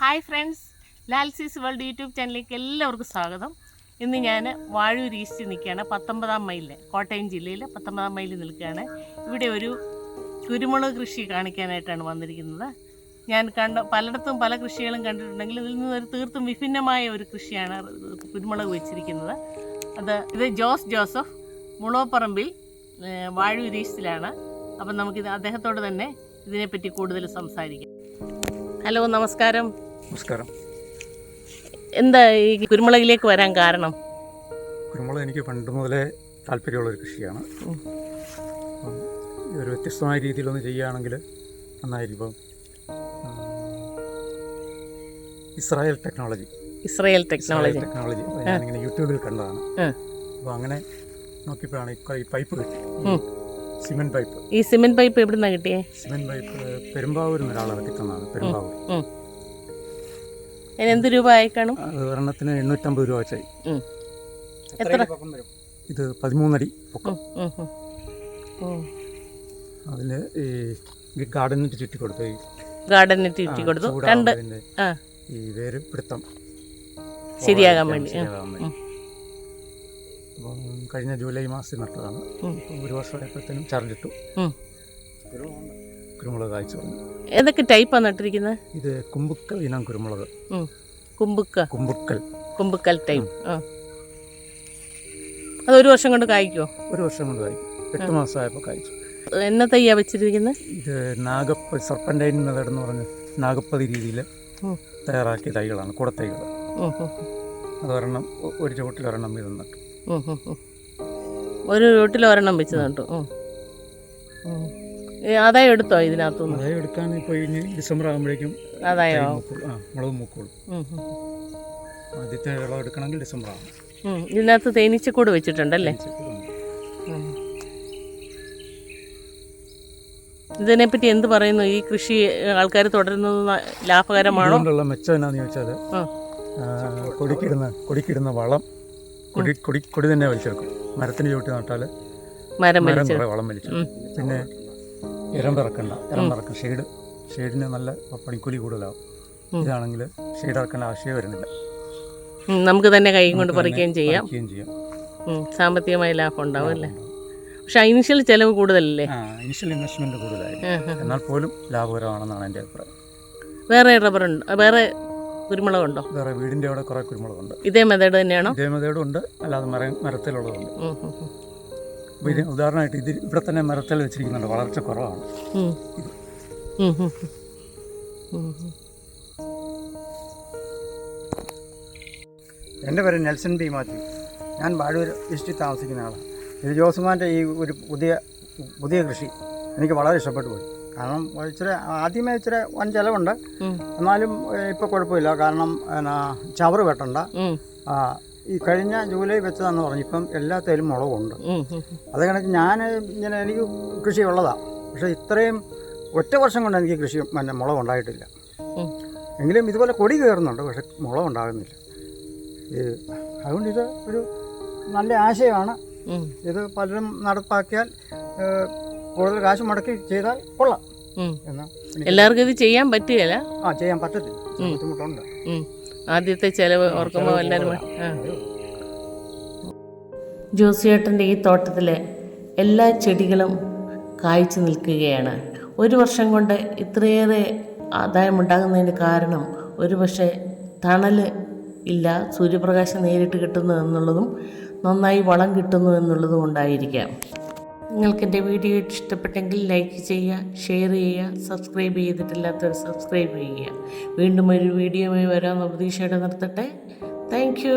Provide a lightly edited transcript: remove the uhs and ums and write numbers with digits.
Hi friends, ലാൽസീസ് world YouTube ചാനലിലേക്ക് എല്ലാവർക്കും സ്വാഗതം. ഇന്ന് ഞാൻ വാഴൂർ ഈസ്റ്റ് നിൽക്കുകയാണ്. 19-ാം മൈലിൽ, കോട്ടയം ജില്ലയിൽ 19-ാം മൈലിൽ നിൽക്കുകയാണ്. ഇവിടെ ഒരു കുരുമുളക് കൃഷി കാണിക്കാനായിട്ടാണ് വന്നിരിക്കുന്നത്. ഞാൻ പലയിടത്തും പല കൃഷികളും കണ്ടിട്ടുണ്ടെങ്കിൽ ഇതിൽ നിന്ന് ഒരു തീർത്തും വിഭിന്നമായ ഒരു കൃഷിയാണ് കുരുമുളക് വെച്ചിരിക്കുന്നത്. ഇത് ജോസഫ് മുളോപ്പറമ്പിൽ വാഴൂർ ഈസ്റ്റിലാണ്. അപ്പം നമുക്കിത് അദ്ദേഹത്തോട് തന്നെ ഇതിനെപ്പറ്റി കൂടുതൽ സംസാരിക്കാം. ഹലോ, നമസ്കാരം. നമസ്കാരം. എന്താ ഈ കുരുമുളകിലേക്ക് വരാൻ കാരണം? കുരുമുളക് എനിക്ക് പണ്ട് മുതലേ താല്പര്യമുള്ളൊരു കൃഷിയാണ്. ഒരു വ്യത്യസ്തമായ രീതിയിലൊന്ന് ചെയ്യുകയാണെങ്കിൽ നന്നായിരിക്കും. ഇസ്രായേൽ ടെക്നോളജി ഞാനിങ്ങനെ യൂട്യൂബിൽ കണ്ടതാണ്. അപ്പോൾ അങ്ങനെ നോക്കിയപ്പോഴാണ് ഈ പൈപ്പ് കിട്ടി, സിമെന്റ് പൈപ്പ്. ഈ സിമെന്റ് പൈപ്പ് എവിടുന്നാ കിട്ടിയേ? സിമെന്റ് പൈപ്പ് പെരുമ്പാവൂരിൽ നിന്ന് ഒരാൾ ഇറക്കി തന്നതാണ്. പെരുമ്പാവൂർ. എന്ത് രൂപ ആയി കാണും? അത് ഒരെണ്ണത്തിന് 850 രൂപ വെച്ചായി. എത്ര? ഇത് 13 അടി പൊക്കം. അതിൽ ഈ ഗാർഡനിട്ട് ചുറ്റി കൊടുത്തു. ഈ വേര് പിടുത്തം ശരിയാകാൻ വേണ്ടി. അപ്പം കഴിഞ്ഞ ജൂലൈ മാസത്തിൽ നട്ടതാണ്. ഒരു വർഷമായപ്പോഴത്തേനും ചാർജിട്ടു. കുരുമുളക് കായ്ച്ചു തുടങ്ങി. ഏതൊക്കെ ടൈപ്പാണ് നട്ടിരിക്കുന്നത്? ഇത് കുമ്പുക്കൽ ഇനം കുരുമുളക്. കുമ്പുക്കൽ ടൈപ്പ്. അത് ഒരു വർഷം കൊണ്ട് കായ്ക്കുമോ? ഒരു വർഷം കൊണ്ട് കായ്ക്കും. 8 മാസമായപ്പോൾ കായ്ച്ചു. എന്ന തയ്യാ വെച്ചിരിക്കുന്നത്? ഇത് സർപ്പൻറ്റൈൻ മെത്തേഡ് എന്ന് പറഞ്ഞ് നാഗപ്പതി രീതിയിൽ തയ്യാറാക്കിയ തൈകളാണ്, കുടത്തൈകൾ. അതൊരെണ്ണം ഒരു ചുവട്ടിൽ ഒരെണ്ണം വീതം നട്ടു. ഒരു വീട്ടിൽ ഒരെണ്ണം വെച്ച് നട്ടു. ആദായം എടുത്തോ ഇതിനകത്തുനിന്ന്? ആദായം എടുക്കാൻ ഇപ്പോൾ ഇനി ഡിസംബർ ആകുമ്പോഴേക്കും ആദായോ? മുളക് മൂക്കോളും. ആദ്യത്തെ വിളവ് എടുക്കണമെങ്കിൽ ഡിസംബർ ആകും. ഇതിനകത്ത് തേനീച്ചക്കൂട് വെച്ചിട്ടുണ്ടല്ലേ? ഇതിനെപ്പറ്റി എന്ത് പറയുന്നു? ഈ കൃഷി ആൾക്കാർ തുടരുന്നത് ലാഭകരമാണോ? അതുകൊണ്ടുള്ള മെച്ചം എന്നാന്ന് ചോദിച്ചാൽ കൊടിക്കിടുന്ന വളം കൊടി തന്നെ വലിച്ചെടുക്കും. മരത്തിന് ചുവട്ടി നട്ടാൽ മരം കുറേ വളം വലിച്ചു. പിന്നെ ഇരം പിറക്കും. ഷെയ്ഡിന് നല്ല പണിക്കൂലി കൂടുതലാവും. ഇതാണെങ്കിൽ ഷെയ്ഡ് ഇറക്കേണ്ട ആവശ്യമേ വരുന്നില്ല. നമുക്ക് തന്നെ കൈ കൊണ്ട് പറിക്കുകയും ചെയ്യാം. സാമ്പത്തികമായ ലാഭം ഉണ്ടാവും അല്ലേ? പക്ഷെ ഇനിഷ്യൽ ചെലവ് കൂടുതലല്ലേ? ഇനിഷ്യൽ ഇൻവെസ്റ്റ്മെന്റ് കൂടുതലായിരിക്കും. എന്നാൽ പോലും ലാഭകരമാണെന്നാണ് എൻ്റെ അഭിപ്രായം. വേറെ കുരുമുളകുണ്ടോ? വേറെ വീടിൻ്റെ അവിടെ കുറേ കുരുമുളകുണ്ട്. ഇതേ മെത്തേഡ് തന്നെയാണോ? ഇതേ മെത്തേഡും ഉണ്ട്, അല്ലാതെ മരത്തിലുള്ളതുണ്ട്. ഉദാഹരണമായിട്ട് ഇത് ഇവിടെ തന്നെ മരത്തിൽ വെച്ചിരിക്കുന്നുണ്ട്. വളർച്ച കുറവാണ്. എൻ്റെ പേര് നെൽസൺ ബി മാത്യു. ഞാൻ വാഴൂർ ഈസ്റ്റിൽ താമസിക്കുന്ന ആളാണ്. ഇത് ജോസുമാൻ്റെ ഈ ഒരു പുതിയ കൃഷി എനിക്ക് വളരെ ഇഷ്ടപ്പെട്ടു പോയി. കാരണം ആദ്യമേ ഇച്ചിരി വൻ ചിലവുണ്ട്, എന്നാലും ഇപ്പോൾ കുഴപ്പമില്ല. കാരണം ചവറ് വെട്ടണ്ട. ഈ കഴിഞ്ഞ ജൂലൈ വെച്ചതാന്ന് പറഞ്ഞു. ഇപ്പം എല്ലാത്തേലും മുളകുണ്ട്. അത് കണക്ക് എനിക്ക് കൃഷി ഉള്ളതാണ്. പക്ഷേ ഇത്രയും ഒറ്റ വർഷം കൊണ്ട് എനിക്ക് കൃഷി മുളക് ഉണ്ടായിട്ടില്ല. എങ്കിലും ഇതുപോലെ കൊടി കയറുന്നുണ്ട്, പക്ഷെ മുളക് ഉണ്ടാകുന്നില്ല. അതുകൊണ്ട് ഇത് ഒരു നല്ല ആശയമാണ്. ഇത് പലരും നടപ്പാക്കിയാൽ കൂടുതൽ കാശ് മുടക്കി ചെയ്താൽ കൊള്ളാം. എല്ലാവർക്കും ഇത് ചെയ്യാൻ പറ്റുകയില്ല. ചെയ്യാൻ പറ്റത്തില്ല, ബുദ്ധിമുട്ടുണ്ട്. ആദ്യത്തെ ചിലവ് ഓർക്കുമ്പോൾ എല്ലാവരും. ജോസിയേട്ടൻ്റെ ഈ തോട്ടത്തിലെ എല്ലാ ചെടികളും കായ്ച്ചു നിൽക്കുകയാണ്. ഒരു വർഷം കൊണ്ട് ഇത്രയേറെ ആദായമുണ്ടാകുന്നതിന് കാരണം ഒരുപക്ഷെ തണൽ ഇല്ല, സൂര്യപ്രകാശം നേരിട്ട് കിട്ടുന്നു എന്നുള്ളതും നന്നായി വളം കിട്ടുന്നു എന്നുള്ളതും കൊണ്ടായിരിക്കാം. നിങ്ങൾക്ക് എൻ്റെ വീഡിയോ ഇഷ്ടപ്പെട്ടെങ്കിൽ ലൈക്ക് ചെയ്യുക, ഷെയർ ചെയ്യുക, സബ്സ്ക്രൈബ് ചെയ്തിട്ടില്ലാത്തവർ സബ്സ്ക്രൈബ് ചെയ്യുക. വീണ്ടും ഒരു വീഡിയോയുമായി വരാമെന്ന പ്രതീക്ഷയോടെ നിർത്തട്ടെ. Thank you.